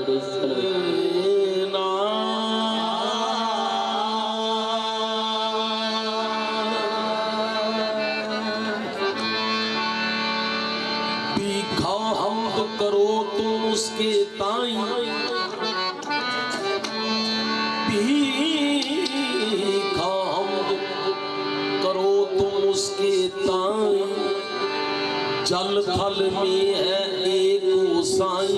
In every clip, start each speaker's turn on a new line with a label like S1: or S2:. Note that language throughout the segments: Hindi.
S1: भीखा हमद करो तुम उसके ताई, भीखा हमद करो तुम उसके ताई, जल थल में है एक गोसाई।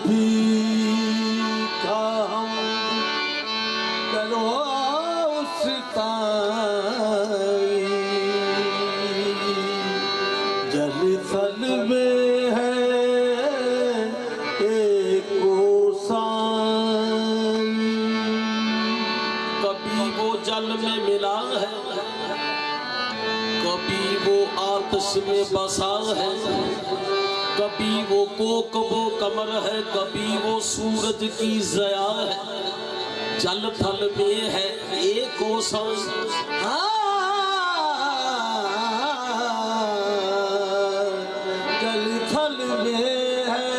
S2: भीखा हमद करो उस ताई, जल थल में है एक गोसाई।
S1: कभी वो जल में मिला है, कभी वो आतिश में बसा है, कभी वो कोकबो कमर है, कभी वो सूरज की ज़या है। जल थल में है एक गोसाई।
S2: जल थल में है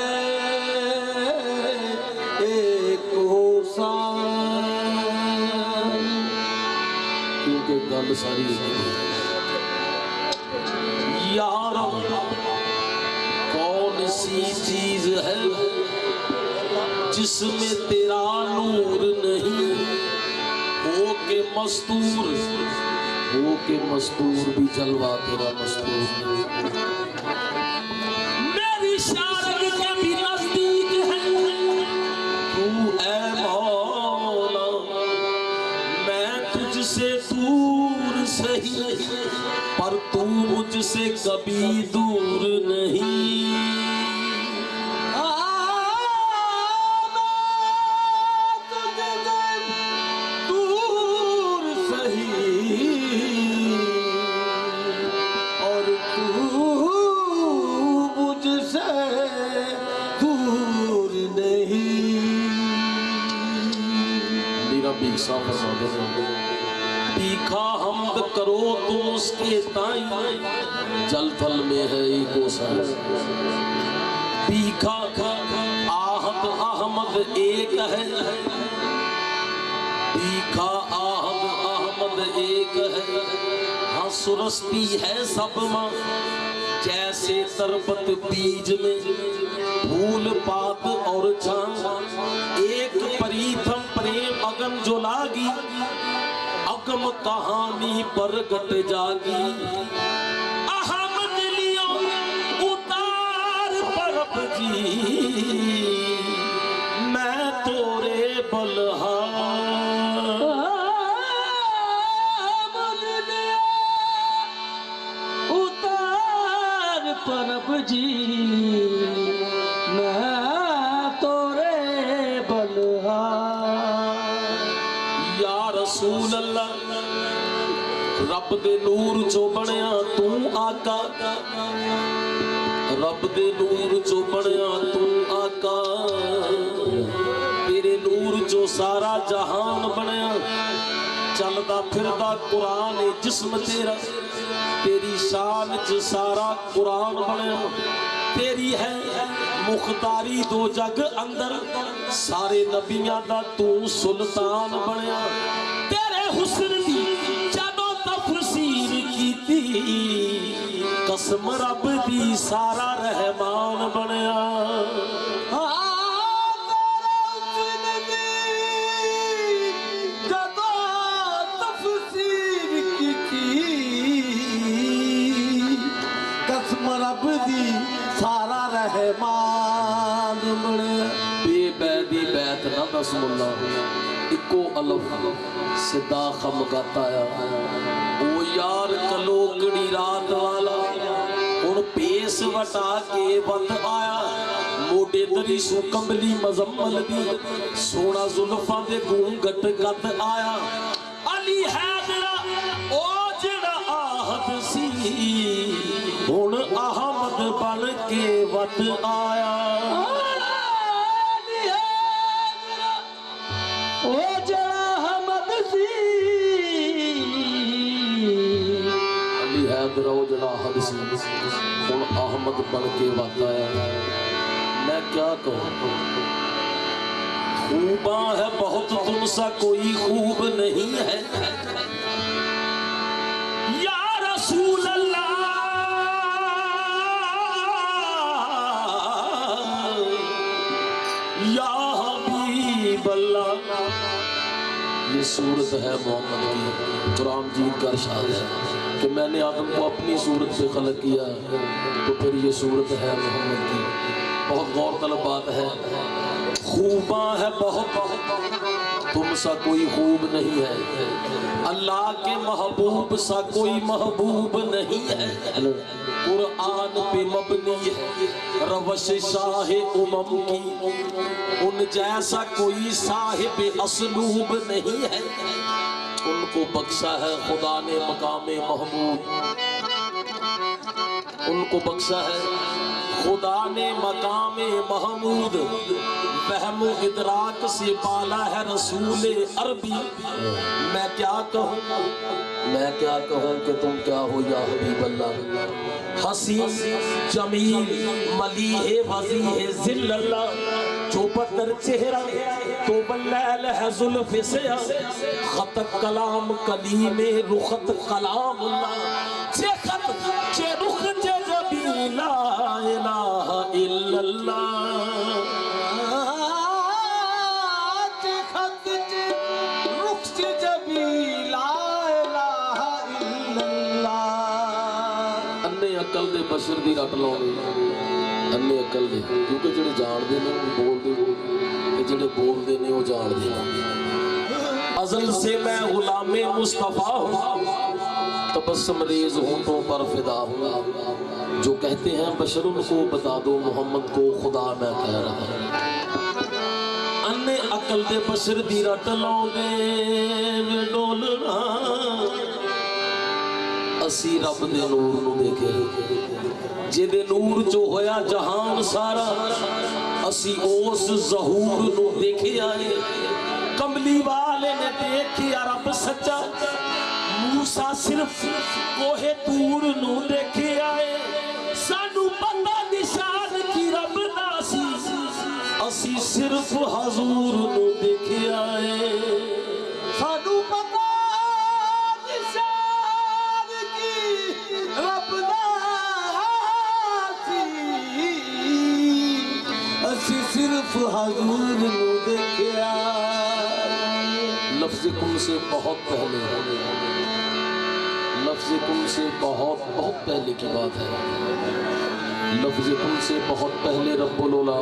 S2: एक गोसाई।
S1: क्योंकि गल सारी यार कौन सी चीज है जिसमें तेरा नूर नहीं, हो के मस्तूर भी जलवा तेरा मस्तूर नहीं। मेरी शारद के भी नजदीक है तू ऐ मौला, मैं तुझसे दूर सही पर तू मुझसे कभी दूर नहीं। भीखा हमद करो तुम उसके ताई, जल थल में है एक गोसाई। भीखा आहत अहमद एक है, भीखा आहत अहमद एक है। हाँ सुरस्ती है सब माँ जैसे तरबत बीज में, फूल पात और छांव एक प्रीतम प्रेम अगम जो लागी, अगम कहानी प्रगट जागी। अहमद लियो उतार परब जी, मैं तोरे बलहार।
S2: अहमद लियो उतार परब जी, मैं तोरे बलहार।
S1: या रसूल अल्लाह रब दे नूर चो बनया तू आका, रब दे नूर चो बनया तू आका, तेरे नूर चो सारा जहान बनया। चलदा फिरदा कुरान जिस्म तेरा, तेरी शान च सारा कुरान बनया। तेरी है मुख्तारी दो जग अंदर, सारे नबियां दा तू सुल्तान बनया। तेरे हुस्न दी जदों तफसीर कीती, कसम रब दी सारा रहमान बनया।
S2: रब दी सारा रहमान बनया।
S1: बेबैदी बैत ना दस मुल्ला, इको अलफ सिद्धा खम गाता आया। ओ यार कलोकड़ी रात वाला उन पेस वटा के वत आया। मोटे दरी सू कंबली मजम्मल दी, सोना जुल्फां दे घूंघट गत आया। अली हैदरा ओ जेड़ा आहद सी, हुण अहमद बन के वत आया।
S2: ओ जड़ा अहमद सी,
S1: अली हैदरा ओ जड़ा आहद सी हुण अहमद बन के वत आया। मैं क्या कहूँ, खूबा है बहुत तुमसा कोई खूब नहीं है या रसूल अल्लाह, या हबीब अल्लाह। ये सूरत है मोहम्मद की। कुरान जी का इरशाद है कि मैंने आदम को अपनी सूरत से खलक किया, तो फिर ये सूरत है मोहम्मद की। बहुत गौरतलब बात है, खूबा है बहुत तुमसा कोई खूब नहीं है, अल्लाह के महबूब सा कोई महबूब नहीं है। कुरान पे मबनी है रवश शाह उमम की, उन जैसा कोई साहिब असलूब नहीं है। उनको बख्शा है खुदा ने मकामे महमूद, उनको बख्शा है खुदा ने मकामे महमूद। फहमो इदराक से पाला है रसूल अरबी। मैं क्या कहूँ कि तुम क्या हो या हबीब अल्लाह। हसीन जमील मलीहे वजीहे जिल्लल्लाह, जो बदर चेहरा तो बल्लैल है जुल्फ से, खत कलाम कलीमे रुखत कलामुल्लाह, चे खत चे रुख चे जबी ला इलाहा इल्लल्लाह। अकल दे बशर दी रट लाउंदे अन्ने अकल दे, क्योंकि जिहड़े जानदे ने बोलदे ते जिहड़े बोलदे ने वो जानदे ने। अज़ल से मैं गुलामे मुस्तफ़ा हूँ, तबस्सुम रेज़ होंठों पर फिदा हूँ। जो कहते हैं बशर उनको बता दो मोहम्मद को खुदा मैं कह रहा हूँ। अन्ने अकल दे बशर दी रट लाउंदे वे डोलना, असी रब दे नूर नू देखे, जिदे नूर चो होया जहान सारा, असी उस ज़हूर नू देखे आए। कमली वाले ने देखिया रब सच्चा, मूसा सिर्फ कोहे तूर नू देखे आए। सानू पता निशान की रब नासी, असी सिर्फ हजूर नू देखे आए। सानू पता सिर्फ हजूर नू देखिया। लफ्ज़ कुल से बहुत पहले, लफ्ज़ कुल से बहुत पहले की बात है। लफ्ज़ कुल से बहुत पहले रब्बुल औला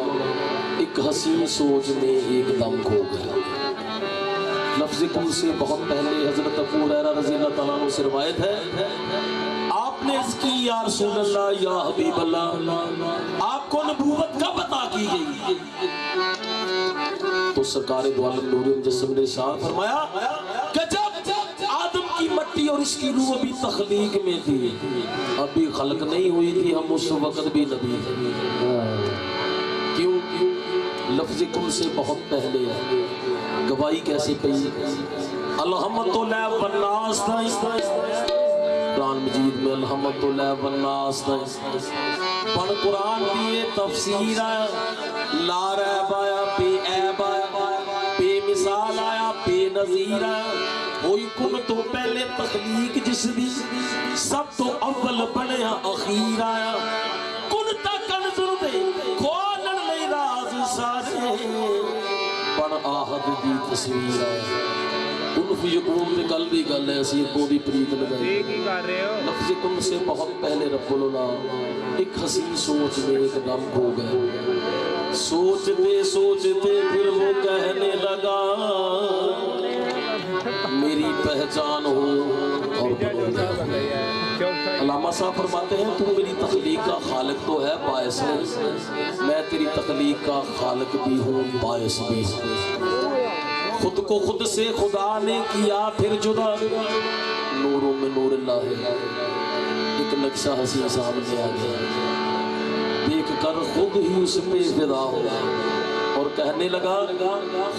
S1: एक हसीन सोच में एकदम खो गया। लफ्ज़ कुल से बहुत पहले हज़रत अबू हुरैरा रज़ी अल्लाह तआला अन्हु से रिवायत है, आपने इसकी या रसूल अल्लाह या हबीब अल्लाह, आपको नबूवत कब अता की गई? तो सरकार दो आलम नूर मुजस्सम ने इरशाद फरमाया कि जब आदम की मट्टी और इसकी रूह अभी तख्लीक में थी, अभी खल्क नहीं हुई थी, हम उस वक्त भी नबी थे। क्यों? लफ्ज़ कुल से बहुत पहले गवाही कैसे पई? अलहम्दुलिल्लाह वन्नास कुरान मजीद में अलहम्दुलिल्लाह वन्नास पढ़ कुरान की ये तफसीर आया, ला रैब आया, बेऐब आया, बेमिसाल आया, बेनज़ीर आया। कोई कुन तो पहले तख्लीक जिसदी सब तो अव्वल बनया अखीर आया। कुन तक कंजुर दे खोलन लई राज सारे, पढ़ आहद दी तस्वीर आया। यकून में कल भी गल है, असी को भी प्रीत लगाई। लफ्ज़ कुल से बहुत पहले रब्बुल औला एक हसीन सोच में एकदम खो गए। सोचते सोचते फिर वो कहने लगा, मेरी पहचान हो और अल्लामा साहब फरमाते हैं, तू मेरी तख्लीक का खालिक तो है, बायस है, मैं तेरी तख्लीक का खालिक भी हूँ, बायस भी हूँ। खुद को खुद से खुदा ने किया फिर जुदा, नूरों में नूर अल्लाह है। एक नक्शा हसीन सामने आ गया, देख कर खुद ही उस पे फिदा हुआ और कहने लगा,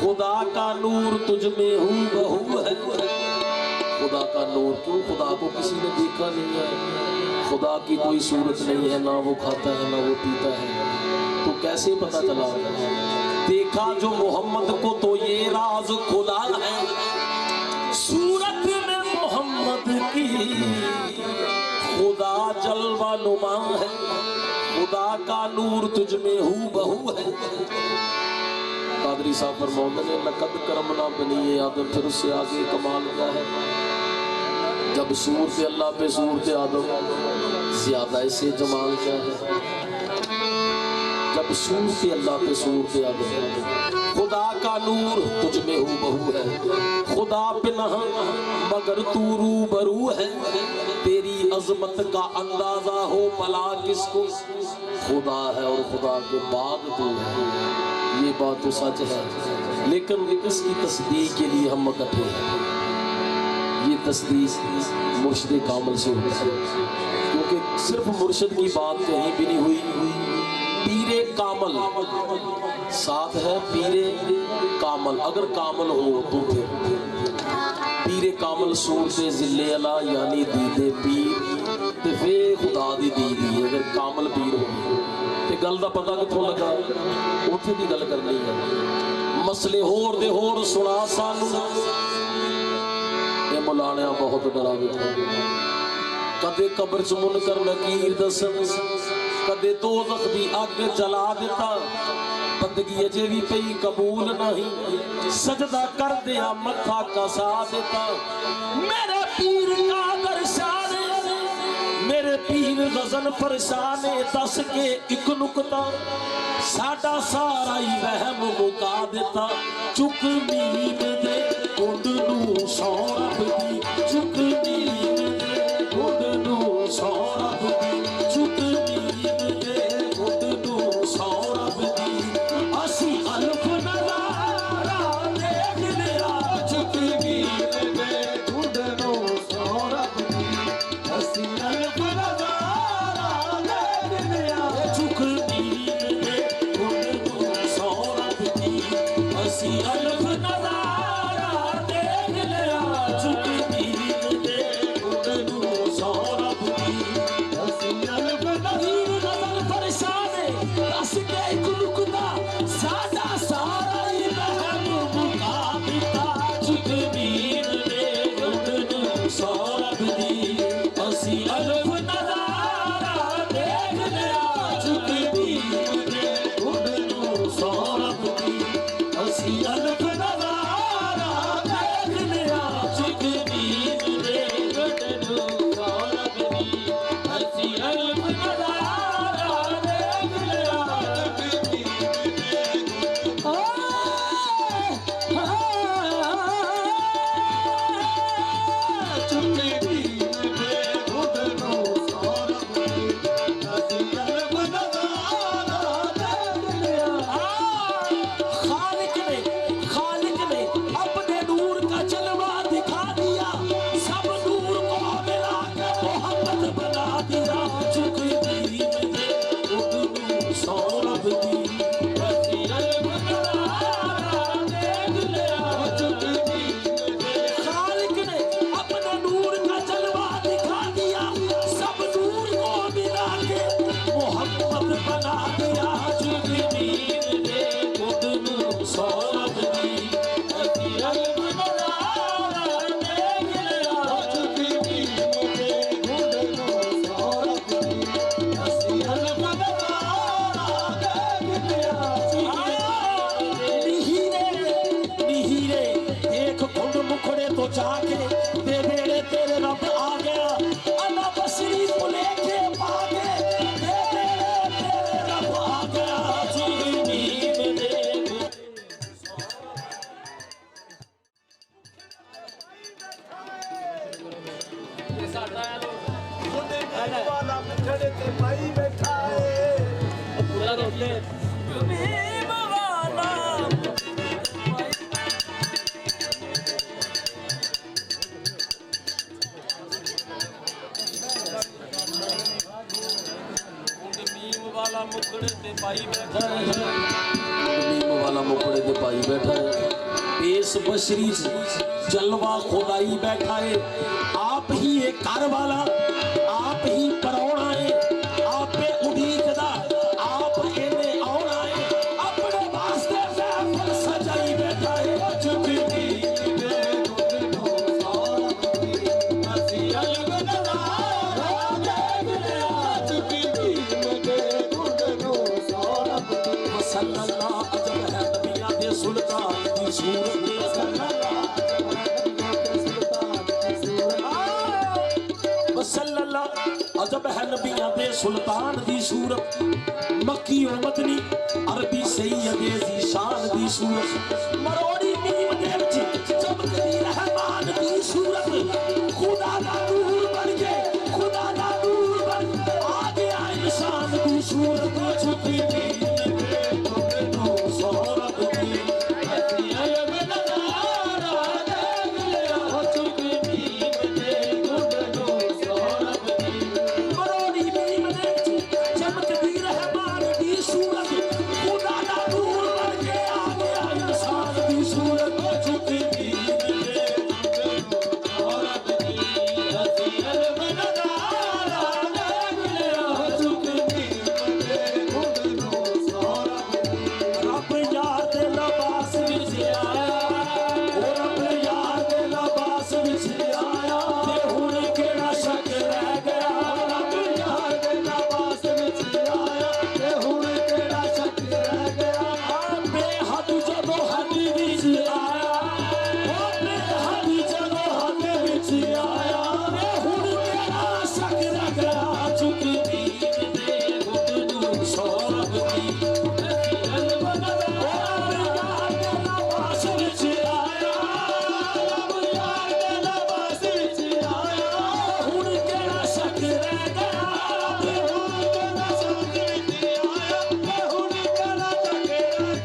S1: खुदा का नूर तुझ में हूँ बहू है। खुदा का नूर क्यों? खुदा को किसी ने देखा नहीं है, खुदा की कोई सूरत नहीं है, ना वो खाता है ना वो पीता है, तो कैसे पता चला? देखा जो मोहम्मद को तो ये राज खुदा है, सूरत में मोहम्मद की खुदा जलवा नुमा है, खुदा का नूर तुझ में हू बहू है। कादरी साहब फरमाते हैं लक़द करमना बनी आदम, फिर उससे आगे कमाल क्या है? जब सूरत अल्लाह पे सूरत आदम, ज्यादा इससे जमाल क्या है? जब सूरत अल्लाह पे सूरत आदम, खुदा का नूर तुझ में हू बहू है, खुदा बिना मगर तू रूबरू है, तेरी अजमत का अंदाजा हो भला किसको? खुदा है और खुदा के बाद तू है। ये बात तो सच है, लेकिन इसकी तस्दीक के लिए हम इकट्ठे हैं। ये तस्दीक मुर्शिद कामिल से होती है, क्योंकि सिर्फ मुर्शिद की बात कहीं भी नहीं हुई। पीरे कामल साथ है, पीरे कामल, अगर कामल हो तो फिर पीरे कामल सूरत जिले अला यानी दीदे पीर ते फिर खुदा दी दीदी। अगर कामल पीर हो ते गल दा पता कित्थों लगा? उत्थे दी गल करनी है। मसले होर दे होर सुना सानू, ये मुलाणिया बहुत डरावे। कदे कब्र च मुनकर नकीर दसन, कदे दोज़ख दी अग जला दिता, बंदगी अजे भी पई कबूल नहीं, सजदा कर दिया मत्था कसा देता। मेरे पीर का दर्शाने, मेरे पीर गजन फरसाने, दस के एक नुकता साडा सारा ही वहम मुका देता। चुक नींद दे कुंड नू सौ रब दी, चुक नींद दे कुंड नू सौ रब दी, चुक नींद दे कुंड नू सौ रब दी। असी अल्फ नज़ारा देख लिया, चुक नींद दे कुंड नू सौ रब दी। असी अल्फ नज़ारा देख लिया, चुक नींद दे कुंड नू सौ रब दी। असी अल्फ नज़ारा देख लिया, चुक नींद दे कुंड नू सौ रब दी। असी अल्फ नज़र फरसाने, दस के एक नुकता साडा सारा ही वहम मुका दिता। चुक नींद दे कुंड नू सौ रब दी। असी अल्फ नज़ारा देख लिया, चुक नींद दे कुंड नू सौ रब दी। असी अल्फ नज़ारा देख लिया, चुक नींद दे कुंड नू सौ रब दी। असी अल्फ नज़ारा देख लिया, चुक नींद दे खालिक ने अपने नूर का जलवा दिखा दिया, सब नूर को मिला के मोहब्बत बना दिया। चुक नींद दे कुंड नू सौ रब दी। असी अल्फ नज़ारा देख लिया, चुक नींद दे। खालिक ने अपने नूर का जलवा दिखा दिया, सब नूर को मिला के मोहब्बत बना दिया। चुक नींद दे कुंड नू सौ रब दी। असी अल्फ नज़ारा देख लिया, चुक नींद दे कुंड नू सौ रब दी। असी अल्फ नज़ारा देख लिया, चुक नीहीरे नीहीरे एक कुंड मुखड़े तो जाके दे बेड़े तेरे रब आ गया। अना बसरी को लेके भागे, दे बेड़े तेरे रब आ गया। चुक नींद दे
S2: वाला मुखड़े ते पाई बैठा है।
S1: वाला मुखड़े ते पाई बैठा है, पेश बशरी जलवा खुदाई बैठा है। आप ही एक घर वाला, आप ही परोस सुल्तान दी सूरत, मक्की ओ मदनी अरबी सैयद दी शान दी सूरत, मरोड़ी नीम दे विच चमकदी रहमान दी सूरत, खुदा दा नूर बन के, खुदा दा नूर बन के आ गया इंसान दी सूरत, छुपी दीन में तो सोहरत दी हसीन में नजारा देख लिया, छुपी दीन में तो सोहरत दी, मरोड़ी नीम दे विच चमकदी रहमान दी सूरत, खुदा दा नूर बन के आ गया इंसान दी सूरत, छुपी दीन में तो सोहरत दी हसीन में नजारा देख लिया, छुपी दीन में तो सोहरत दी, रब यार दे लिबास विच आया, ओ रब यार दे लिबास विच आया, ते हुण केड़ा शक रह गया, रब यार दे लिबास विच आया, ते हुण केड़ा शक रह गया, बेहद जदों हद विच आया, ओ बेहद जदों हद विच आया, ते हुण केड़ा शक रह गया, चुक दीन दे घुट नूं सोहरत दी हसीन में नजारा लिबास विच आया, रब यार दे लिबास विच आया, हुण केड़ा शक रह गया, ते हुण केड़ा शक विच आया, ते हुण केड़ा शक रह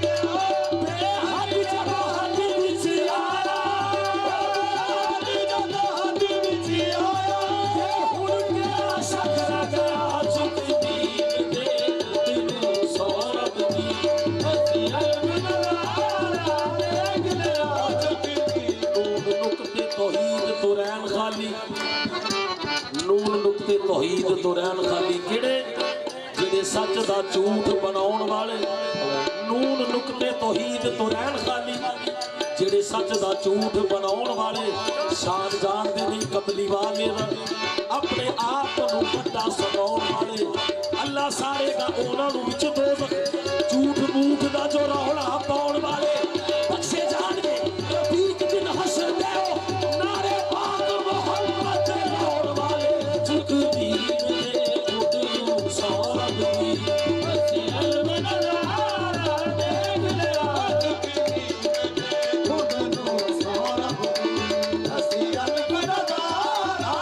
S1: गया, बेहद जदों हद विच आया, बेहद जदों हद विच आया, ते हुण केड़ा शक रह गया, चुक दीन दे घुट नूं सोहरत दी हसीन में नजारा देख लिया, चुक दीन नून नुक्ते तौहीद तो रैन खाली, नून नुक्ते तौहीद तो रैन खाली, किहड़े जिहड़े सच दा झूठ बनाउण वाले, नून नुक्ते तौहीद तो रैन खाली, जिहड़े सच दा झूठ बनाउण वाले, शान जानदे नहीं कतली वाले दा, अपने आप नूं वड्डा सजाउण वाले, अल्लाह सारेगा उन्हां नूं विच दोज़ख, झूठ मूठ दा जो रौला पाउण वाले बख्शे जाणगे, रफीक दिन हशर दे ओ नारे पाक मोहम्मद दे लाउण वाले, झुक दीन दे घुट नूं सोहरत दी हसीन में नजारा देख लिया, झुक दीन दे घुट नूं सोहरत दी हसीन में नजारा,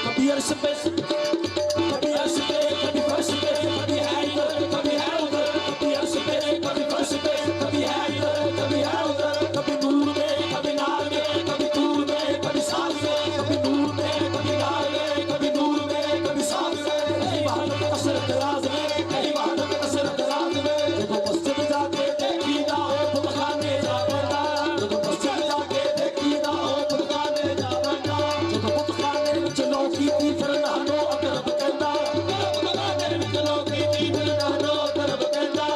S1: कभी अर्श पे कभी अर्श पे कभी फर्श पे, कभी है इधर कभी है उधर, कभी अर्श पे कभी फर्श पे, कभी है इधर कभी है उधर, कभी नूर में कभी नार में, कभी तूर में कभी साथ में, कभी नूर में कभी नार में, कभी नूर में कभी साथ में, कहीं वहादत कसरत राज में, कहीं वहादत कसरत राज में, जब मस्जिद जाके देखी ना हो तो खाने जा बैठा, जब मस्जिद जाके देखी ना हो तो खाने जा बैठा, जब बुत खाने विच लौकी थी फिर नहनो अकरब कहंदा, जब खाने विच लौकी थी फिर नहनो अकरब कहंदा,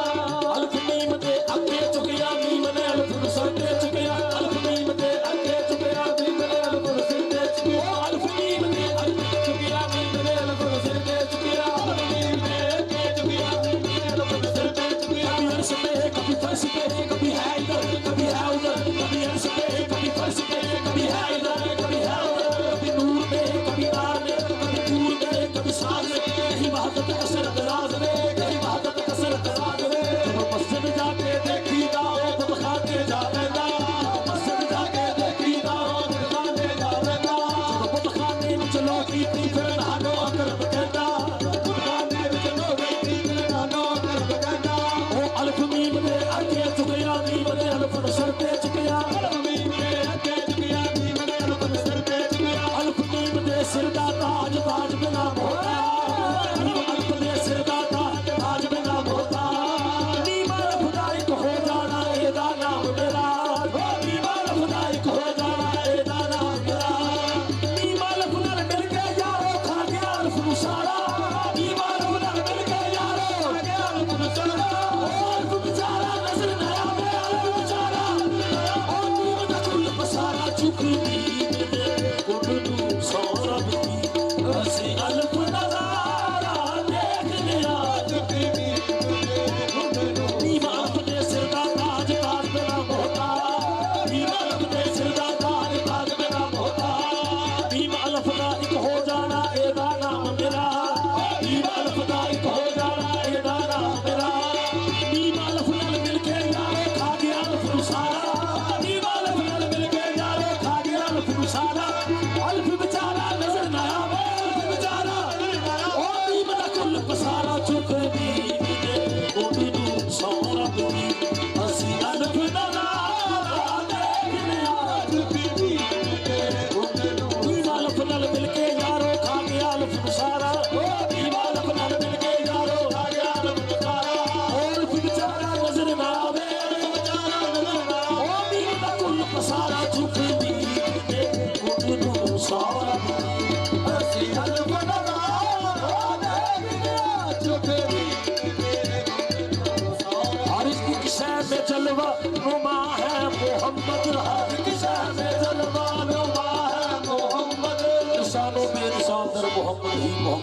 S1: अल्फ मीम दे अगे चुकिया मीम ने अल्फ नूं सिर ते चुकिया, अल्फ मीम दे अगे चुकिया मीम ने अल्फ नूं सिर ते चुकिया, अल्फ मीम दे अगे चुकिया मीम ने अल्फ नूं सिर ते चुकिया, अल्फ मीम दे अगे चुकिया मीम ने अल्फ नूं सिर ते चुकिया, कभी अर्श पे कभी फर्श पे, कभी है इधर कभी है उधर, कभी अर्श पे कभी फर्श पे, कभी है इधर कभी है उधर, कभी नूर में कभी नार में, कभी दूर में कभी साथ में, कहीं वहादत कसरत राज में, कहीं वहादत कसरत राज में, जब मस्जिद जाके देखी ना हो तो खाने जा बैठा, मस्जिद जाके देखी ना हो तो खाने जा बैठा, जब बुत खाने विच लौकी थी फिर नहानो अकरब कहंदा, बुत खाने विच लौकी थी फिर नहानो अकरब कहंदा, ओ अल्फ मीम दे अगे चुकिया मीम ने अल्फ नूं सिर ते चुकिया, अल्फ मीम दे अगे चुकिया मीम ने अल्फ नूं सिर ते चुकिया, अल्फ मीम दे सिर दा ताज ताज बिना मोटा,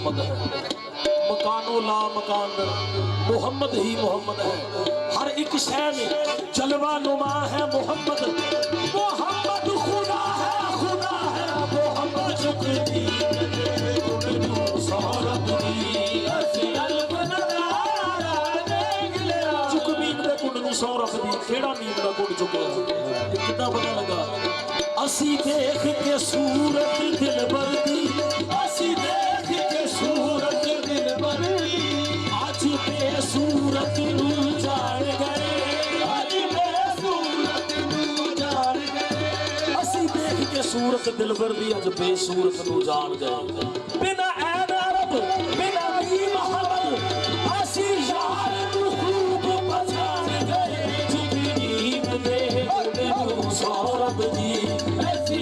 S1: मोहम्मद है, मकानो ला मकान मोहम्मद ही मोहम्मद है। हर एक शय में जलवा नुमा है मोहम्मद। मोहम्मद खुदा है मोहम्मद चुकती सौरभ दी केड़ा नींद दा गुण चुकिया कितना पता लगा। असी देख के सूरत दिल भरदी, असी देख के सूरत दिल भरदी, आज बेसूरत नू जान गए, आज बेसूरत नू जान गए। असी देख के सूरत दिल भरदी, आज बेसूरत नू जान गए। बिना ऐन अरब बिना नबी मोहम्मद, असी यार नू खूब पहचान गए। सौरभ जी ऐसी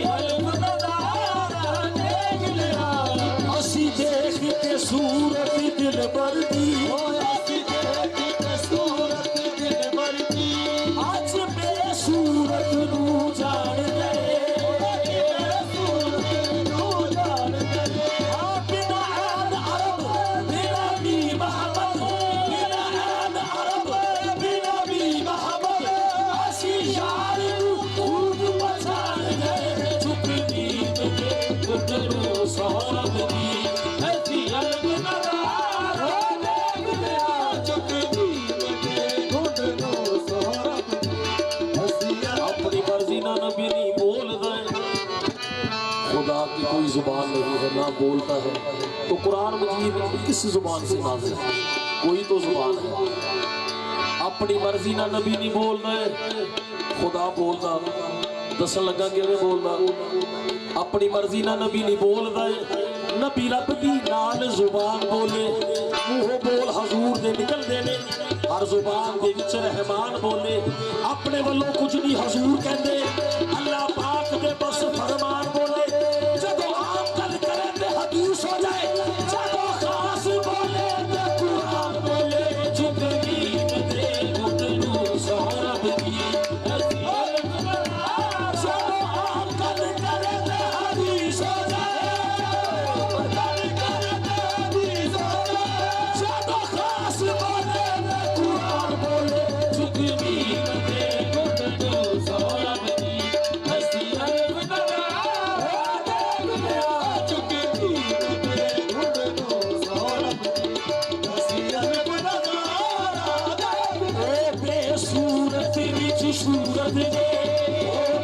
S1: असी देख के सूरत दिल भरदी, सूरत दिल भरदी, आज बेसूरत नू जान गए, बिना ऐन अरब बिना नबी मोहम्मद, बिना ऐन अरब बिना नबी मोहम्मद, असी यार सौरभ दी ऐसी अपनी मर्जी ना नबी नहीं बोलता है। खुदा की कोई जुबान नहीं है ना बोलता है, तो कुरान मजीद किस जुबान से नाज़िल है? कोई तो जुबान है। अपनी मर्जी ना नबी नहीं बोलता है, खुदा बोलता दसन लगा कि बोलता। अपनी मर्जी ना नबी नहीं बोलता है, नबी रब दी नाल जुबान बोले, मुंहों बोल हजूर दे निकलते ने, हर जुबान दे विच रहमान बोले। अपने वालों कुछ नहीं हजूर कहते, अल्लाह पाक दे बस फरमान बोले। जदों आम गल करे ते हदीस हो जाए, जदों खास बोले ते कुरान बोले। जिंदगी दे गुटनू सौरभ दी सूरत दे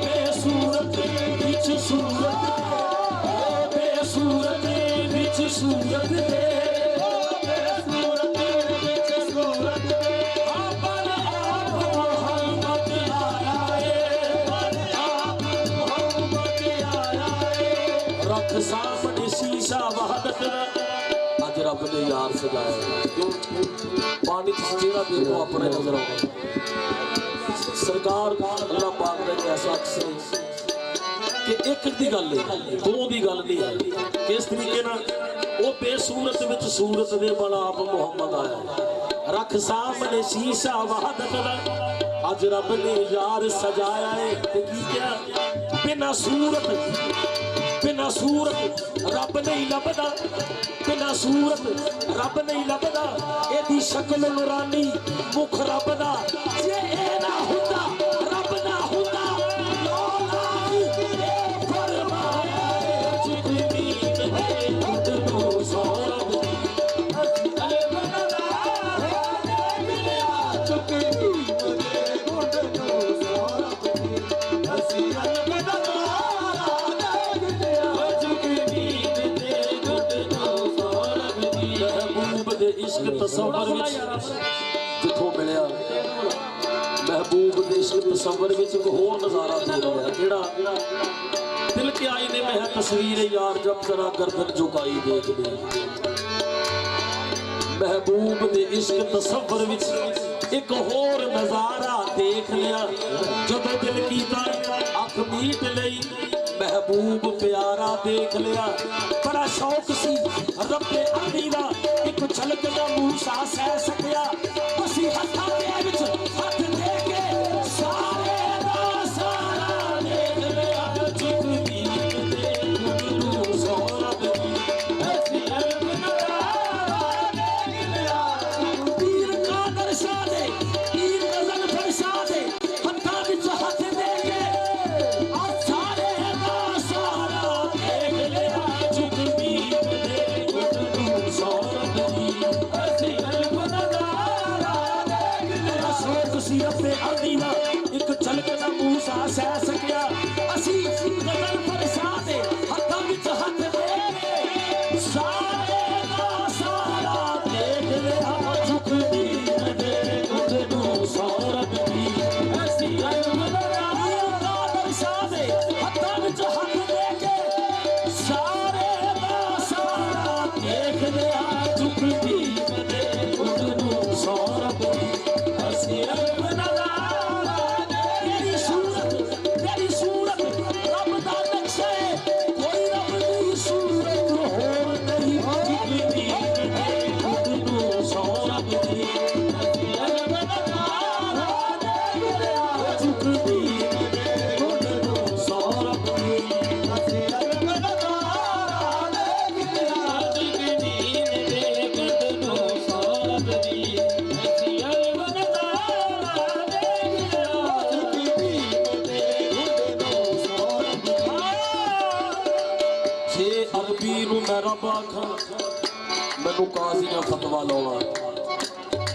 S1: बेसूरत विच सूरत, बेसूरत विच सूरत दे बेसूरत विच सूरत। अपन आप मोहम्मद आया है, आप मोहम्मद आया है। रख सामने शीशा वहदत अज रब ने यार सजाया। क्यों पानी चेहरा देखो अपने नजर आए। सरकार अल्लाह पाक ने ऐसा अक्सर कि एक दी गल है, दो दी गल नहीं है। किस तरीके ना वो बेसूरत विच सूरत दे बड़ा आप मुहम्मद आया। रख सामने शीशा वहदत अज रब ने यार सजाया है। की क्या बिना सूरत रब नहीं लभदा, बिना सूरत रब नहीं लभदा। एदी शक्ल नूरानी मुख रब दा, जे ए ना हुंदा रब ना हुंदा। इश्क तसव्वुर विच जिथों मिलिया, महबूब दे इश्क तसव्वुर विच एक होर नज़ारा दे रहा। केड़ा दिल के आईने में है तस्वीर यार, जब जरा गर्दन झुकाई देख ले। महबूब दे इश्क तसव्वुर विच एक होर नज़ारा देख लिया। जदों दिल कीता अख मीट लई, महबूब प्यारा देख लिया। बड़ा शौक सी रब्बे अली दा, एक झलक दा मूसा सह सकिया। असी हत्थां दे विच हत्थ दे के सारे दा सारा देख लिया। जिंदगी दे गुरु सौरभ दी ऐसी अलग गया झुकती कदे उठनू सौरभ दी हसी अरब नजारा तेरी सूरत रब दा नक्शा है कोई रब दी सूरत होर नहीं झुकती कदे उठनू सौरभ दी हसी अरब नजारा तेरी झुकती कदे उठनू सौरभ दी हसी अरब मैं रब आखा मैनू काजी ने फतवा लाउणा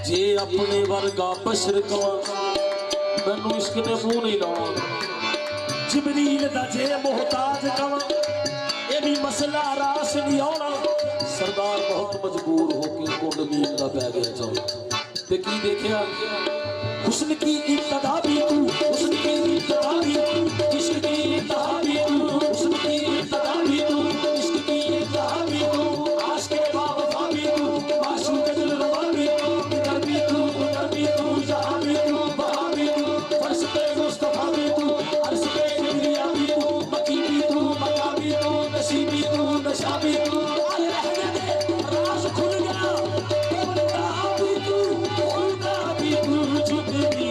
S1: जे अपने वर्गा बशर कवा मैनू इश्क ने मुंह नहीं लाउणा जिबरील दा जे मोहताज कवा ये भी मसला रास नहीं आउणा सरदार बहुत मजबूर होके कुंड नींद दा पै गया चल ते की देखिया हुस्न की इब्तदा भी तू हुस्न की इब्तदा भी तू इश्क की इब्तदा भी तू हुस्न की इब्तदा भी तू इश्क की इब्तदा भी तू आशिक़ बावफा भी तू माशूक़ दिलरुबा भी तू इधर भी तू उधर भी तू जहां भी तू वहां भी तू फर्श पे मुस्तफा भी तू अर्श पे किबरिया भी तू मकी भी तू मका भी तू नशी भी तू नशा भी तू आए रहने दे राज खुल गया खुदा भी तू चुप भी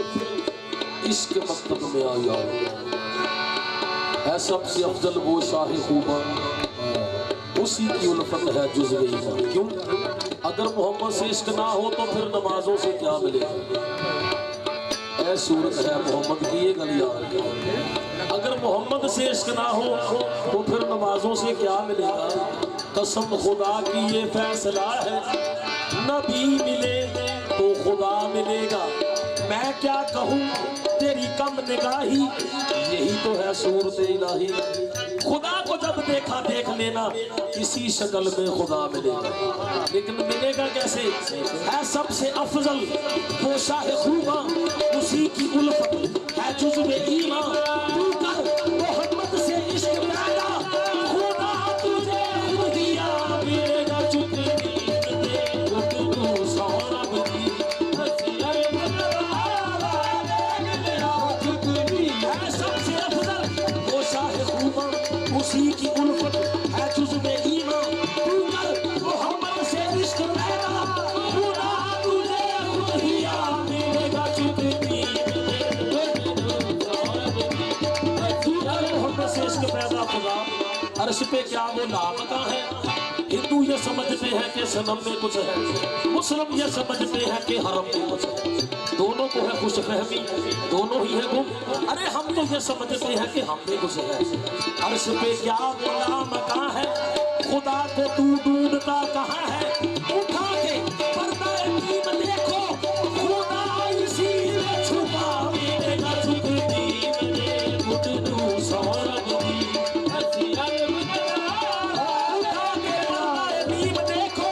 S1: इश्क मकतब में आया है सबसे अफजल वो शाह खूबा उसी की उल्फत है जुज़्व ईमान क्यों अगर मोहम्मद से इश्क ना हो तो फिर नमाजों से क्या मिलेगा ऐ सूरत है मोहम्मद की ये गल याद अगर मोहम्मद से इश्क ना हो तो फिर नमाजों से क्या मिलेगा कसम खुदा की ये फैसला है नबी मिले तो खुदा मिलेगा मैं क्या कहूँ तेरी कम निगाही यही तो है सूरत इलाही खुदा को जब देखा देख लेना किसी शक्ल में खुदा मिलेगा लेकिन मिलेगा कैसे है सबसे अफजल वो शाह खूबा उसी की उल्फत है जुज़्व ईमान तू कर मोहम्मद से इश्क पैदा खुदा तुझे दिया मिलेगा चुप सौरभ दी उसी की उल्फत है जुज़्व ईमान तू कर मोहम्मद से इश्क पैदा खुदा तुझे दिया मिलेगा चुप मोहम्मद से इश्क पैदा खुदा अर्श पे क्या वो नामका है हिंदू ये समझते हैं कि सनम में कुछ है मुस्लिम ये समझते हैं कि हरम में कुछ है दोनों को है खुश फहमी दोनों ही है गुम अरे हम तो ये समझते हैं कि हम में कुछ है अर्श पे क्या वो नामका है खुदा को तू ढूंढता कहाँ है उठा के पर्दा नीम देखो खुदा इसी में छुपा मिलेगा झुकती उठनू सौरभ दी हसी अरब उठा के पर्दा नीम देखो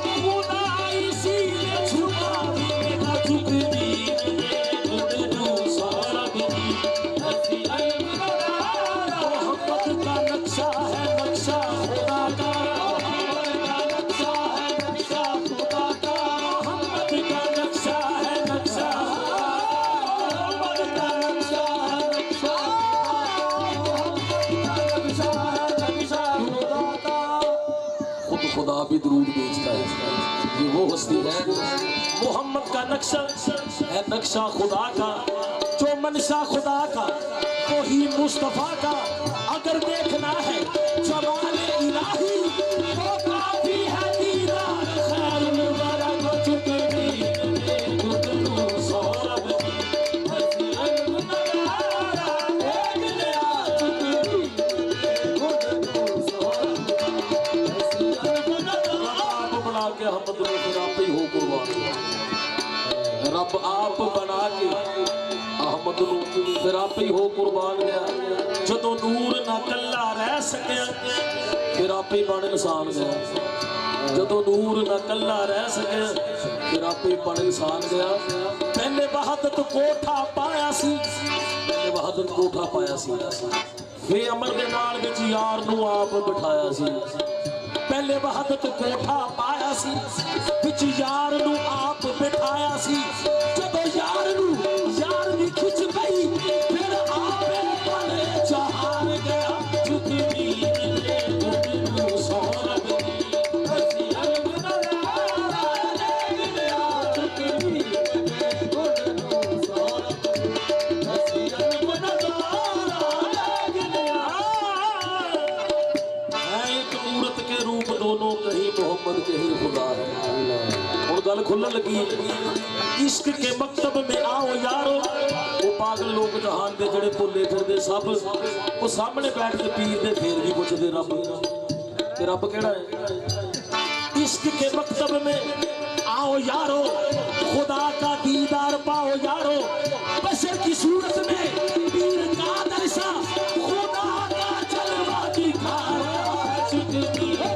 S1: खुदा इसी में छुपा मिलेगा झुकती उठनू सौरभ दी हसी अरब मोहब्बत का नक्शा है नक्शा खुदा का नक्शा है नक्शा खुदा का मोहब्बत का नक्शा है नक्शा मोहब्बत का नक्शा है नक्शा नक्शा खुदा का खुद खुदा भी दुरूद भेजता है ये वो हस्ती है मोहम्मद का नक्शा है नक्शा खुदा का जो मनशा खुदा का वही मुस्तफा का अगर देखना है जमाल इलाही तो काफी है दीदार खैरुल वरा को चुकती उठनू सौरभ दी हसी अरब नजारा देख लिया चुकती उठनू सौरभ दी हसी अरब नजारा रब बना के हम फिर आप ही हो कुर्बान रब आप आप बना के अहमद नूं फिर आप ही हो कुर्बान गया। जदों नूर ना कल्ला रह सकिया फिर आप ही बन इंसान गया। जदों नूर ना कल्ला रह सकिया फिर आप ही बन इंसान गया। पहले वहदत कोठा पाया सी, पहले वहदत कोठा पाया सी, फिर अमर के नाल विच यार नूं आप बिठाया सी। पहले वहदत कोठा पाया सी, विच यार नूं आप बिठाया सी। जदों यार दी खिच पई फिर आपे बने जहान गया। झुक नींद ले घुट नूं सौरभ दी हसी अलगदा ले गया। झुक नींद ले घुट नूं सौरभ दी हसी अलगदा ले गया। है एक मूरत के रूप दोनों, कहीं मोहम्मद कहीं खुदा है। और गल खुलन लगी इश्क के मकतब में आओ यारो। वो पागल लोग जहान दे जड़े भुले फिरदे सब वो सामने बैठ के पीर दे फिर भी पुछदे रब ते रब केड़ा है। इश्क के मकतब में आओ यारो, खुदा का दीदार पाओ यारो। बशर की सूरत में पीर का दरसा खुदा का जलवा दिखा रहा है। चुटकी है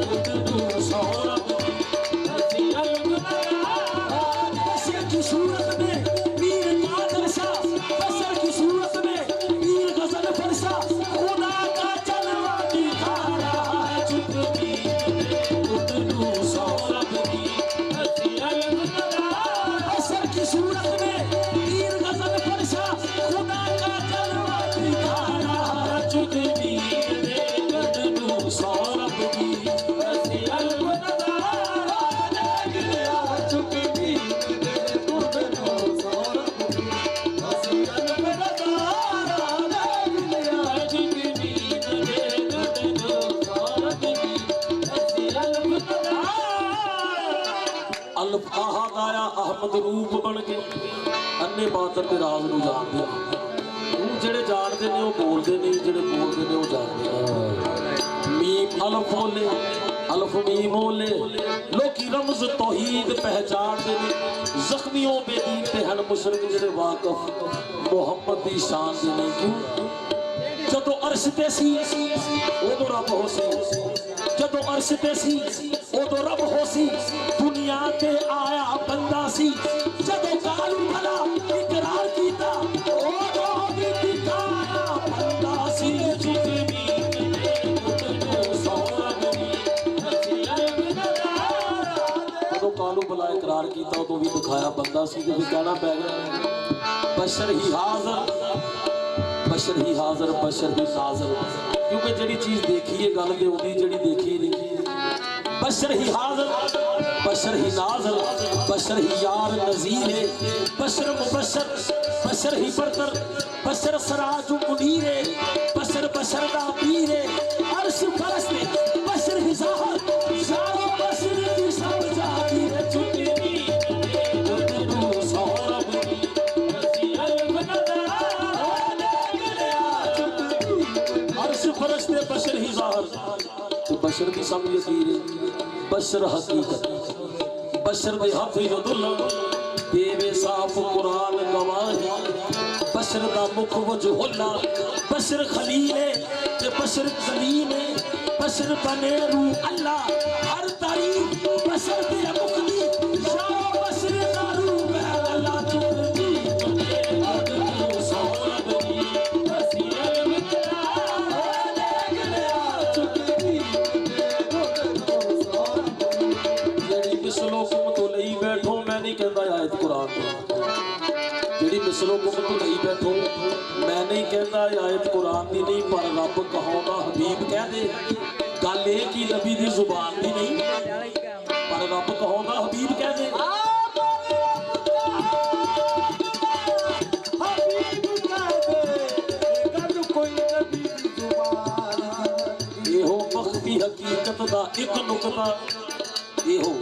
S1: गुफ्तगू सौरभ हसी अलगदा। बशर की सूरत में पीर का दरसा, बशर की सूरत में पीर गजल फरसा खुदा का जलवा दिखा रहा है। चुटकी है गुफ्तगू सौरभ की हसी अलगदा। बशर की सूरत में पीर गजल फरसा खुदा का जलवा दिखा रहा है। चुटकी है गुफ्तगू सौरभ की हसी अलगदा ले गया। चुटकी है गुफ्तगू सौरभ की हसी अलगदा ले गया। चुटकी है गुफ्तगू सौरभ की हसी अलगदा। अल्फाहा गाया अहमद रूप बन के अन्ने बातन के राज नूं जानदे। ਹੁਣ ਜਿਹੜੇ ਜਾਣਦੇ ਨੇ ਉਹ ਬੋਲਦੇ ਨਹੀਂ, ਜਿਹੜੇ ਬੋਲਦੇ ਨੇ ਉਹ ਜਾਣਦੇ ਨੇ। मीम अल्फ बोले अल्फ मीम बोले लोकी रमज तौहीद पहचानते ने। जख्मियों बेदीन ते हन मुशरक जेड़े वाकफ मुहम्मद दी शान दे ने। क्यों जदों अर्श ते सी उदों रब हो सी, जदों अर्श ते सी उदों रब हो सी। दुनिया ते आया बंदा सी, जदों कालू भला इकरार कीता उदों भी दिखाया बंदा सी। चुटकी है गुफ्तगू सौरभ दी हसी अलगदा। जदों कालू भला इकरार कीता उदों भी दिखाया बंदा सी। ते फिर कहना पै गया बशर ही हाज़र, बशर ही हाज़र, बशर ही नाज़र। क्योंकि जिहड़ी चीज़ देखी है गल ते उहदी जिहड़ी देखी नहीं। बशर ही हाज़र, बशर ही नाज़र, बशर ही यार नज़ीर है। बशर मुबशर, बशर ही बरतर, बशर सराज मुनीर है। बशर बशर दा पीर है। अर्श फरश्ते बशर ही ज़ाहर, ज़ाहर बशर की सब जाती है। चुटकी है गुफ्तगू सौरभ की हसी अलगदा ले गया। चुटकी अर्श फरश्ते बशर ही ज़ाहर तो बशर की सब यकीर है। बशर हकीकत बशर दे हफीजुल देवे साफ कुरान गवाही। बशर दा मुख वजहुल्ला, बशर खलील है ते बशर कलीम है। बशर बने रूह अल्लाह हर तारीफ बशर दे मुखली या बशर दा रूह है अल्लाह। चुटकी है गुफ्तगू सौरभ की हसी अलगदा ले गया। चुटकी है गुफ्तगू सौरभ की जेड़ी मिसलो कुम तो लई बैठो। मैं नहीं कहता आयत कुरान तो जेड़ी मिसलो कुम तो लई बैठो। मैं नहीं कहता आयत कुरान दी नहीं, पर रब कहाउंदा हबीब कह दे। गल ये कि नबी दी जुबान दी नहीं, पर रब कहाउंदा हबीब कह दे। एहो मख्फी हकीकत दा एक नुकता, एहो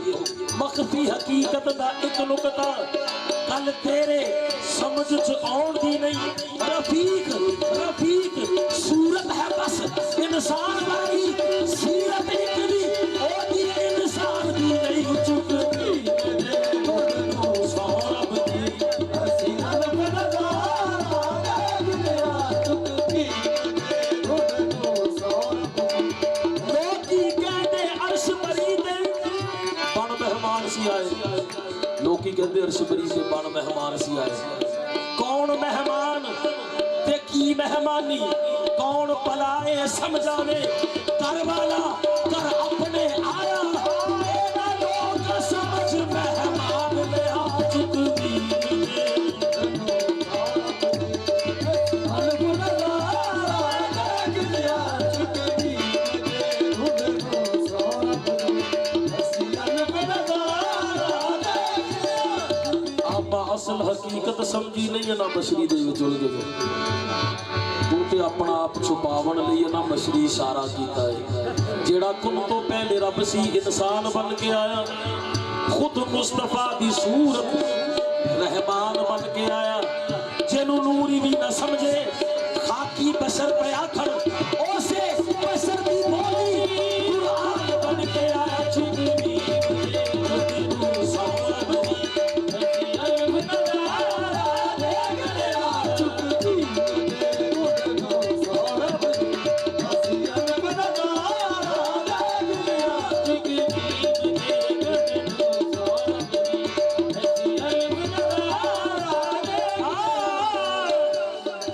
S1: मख्फी हकीकत दा एक नुकता गल तेरे समझ च आउण दी नहीं। रफीक रफीक सूरत है बस इंसान वर्गी, सीरत एक दी ओदी इंसान दी नहीं। चुटकी है गुफ्तगू सौरभ की सी आए। कौन मेहमान ते की मेहमानी, कौन पलाए समझावे, कर वाला कर अपने आया। लोग समझ मेहमान में आ चुकी असल हकीकत समझी नहीं है ना मछली दे विच उलझ गए। तू ते अपना आप छुपावन लई ना मछली इशारा कीता है। जेड़ा कुल तो पहले रब सी इंसान बन के आया, खुद मुस्तफा दी सूरत रहमान बन के आया। जिन्हों नूरी भी न समझे खाकी बशर पे आखर ओसे बशर दी बोली कुरान बन के आया। चुगली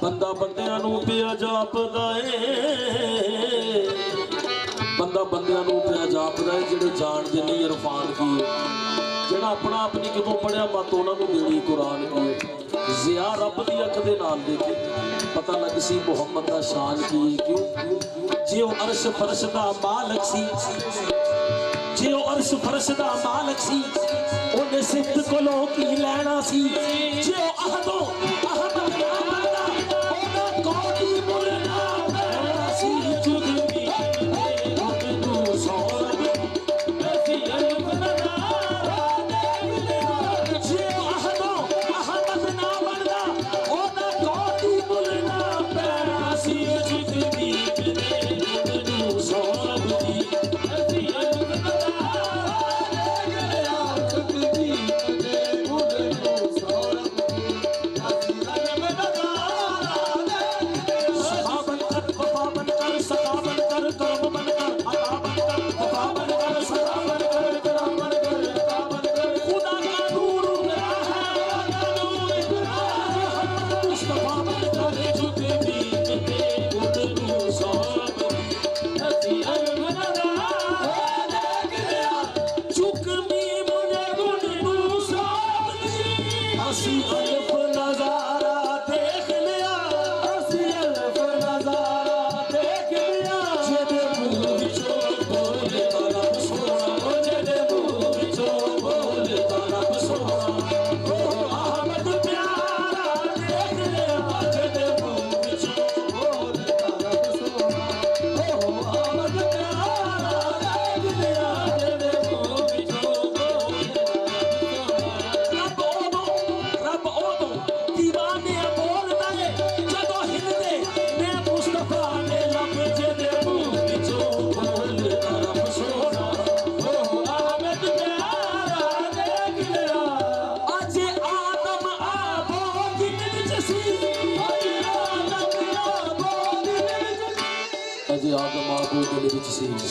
S1: बंदा बंदियां नूं पिया जापदा है, बंदा बंदियां नूं पिया जापदा है। जिहड़े जाणदे नहीं इरफान की, जिहड़ा अपना आप नहीं कितों पढ़िया मत उन्हां नूं देनी कुरान की। ज़िया रब दी अख दे नाल देखे पता लग सी मुहम्मद दा शान की। क्यों जे ओ अर्श फरश दा मालक सी, जे ओ अर्श फरश दा मालक सी, ओने सिद्ध कोलों की लैना सी। जे ओ अहदों अहद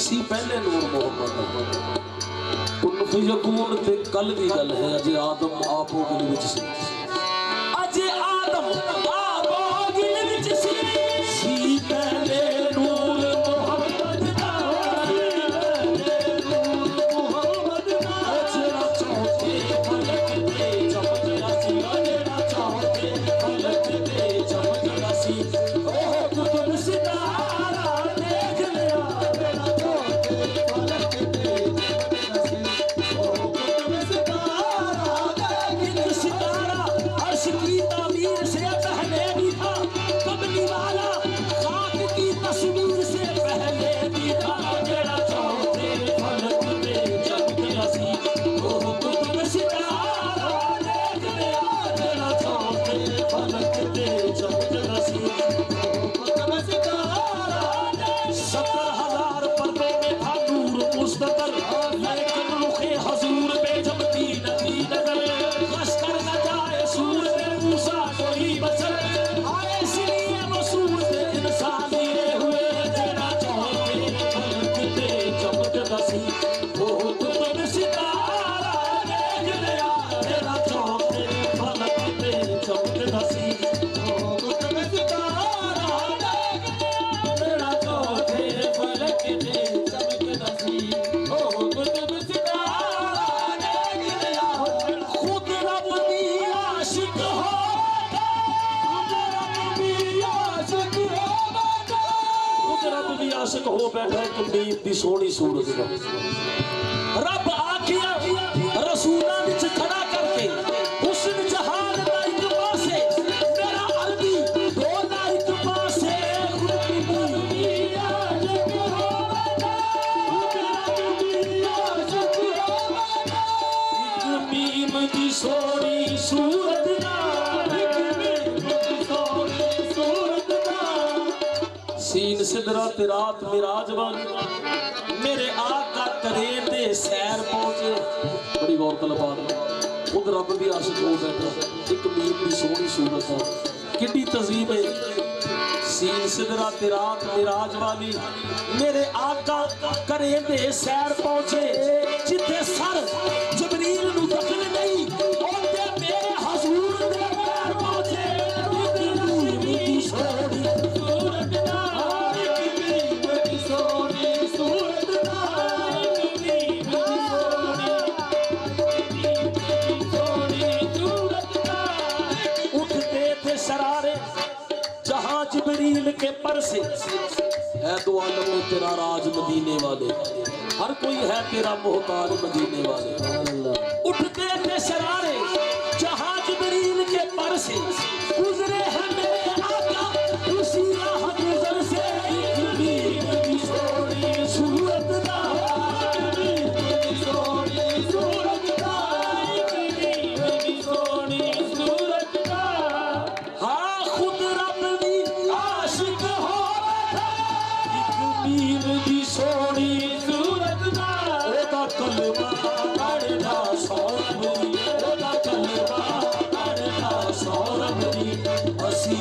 S1: सी पहले नूर मोहम्मद कुल यकून ते कल दी गल है। अजे आदम आपो गिल विच सी, अजे आदम आपो गिल विच सी पहले नूर मोहम्मद दा। मोहम्मद दा जेड़ा चौथे फलक ते चमकदा सी, जेड़ा चौथे फलक ते चमकदा सी। ओह कुतुब सितारा देख लिया
S3: चमकदा सी ओ कुतुब सितारा मेरा चौथे फलक ते चमकदा सी ओ कुतुब सितारा खुद रब दी आशिक हो आशिक हो बैठा कबीर दी सोहनी सूरत दा रब आखिया रसूलां विच खड़ा करके हुस्न जहान दा इक पासे मेरा अरबी दो दा इक पासे खुद दी आशिक हो बैठा एक मीम दी सोहनी सूरत दा सीन सिदरा ते रात मिराज वाली मेरे आका करीम दे सैर पहुंचे बड़ी गौर तलब बात खुद रब दी आशिक हो बैठा एक मीर दी सोहनी सूरत है किड्डी तज़ीब है सीन सिदरा ते रात मिराज वाली मेरे आका करीम दे सैर पहुंचे जिथे सर जबरील नू दखल नहीं ओते मेरे हुजूर दे पैर पहुंचे जिबरील के पर से है दो आलम में तेरा राज मदीने वाले हर कोई है तेरा मोहताज मदीने वाले उठते थे शरारे जहां जिबरील के पर से गुजरे हैं मेरे आका उसी राह गुजर से सोनी सूरत दा सोनी सूरत दा सोनी सूरत दा हाँ खुद रब आशिक हो मीर दी सोहनी सूरत दा ओदा कलमा पढ़दा सौरभ दी ओदा कलमा पढ़दा सौरभ दी असी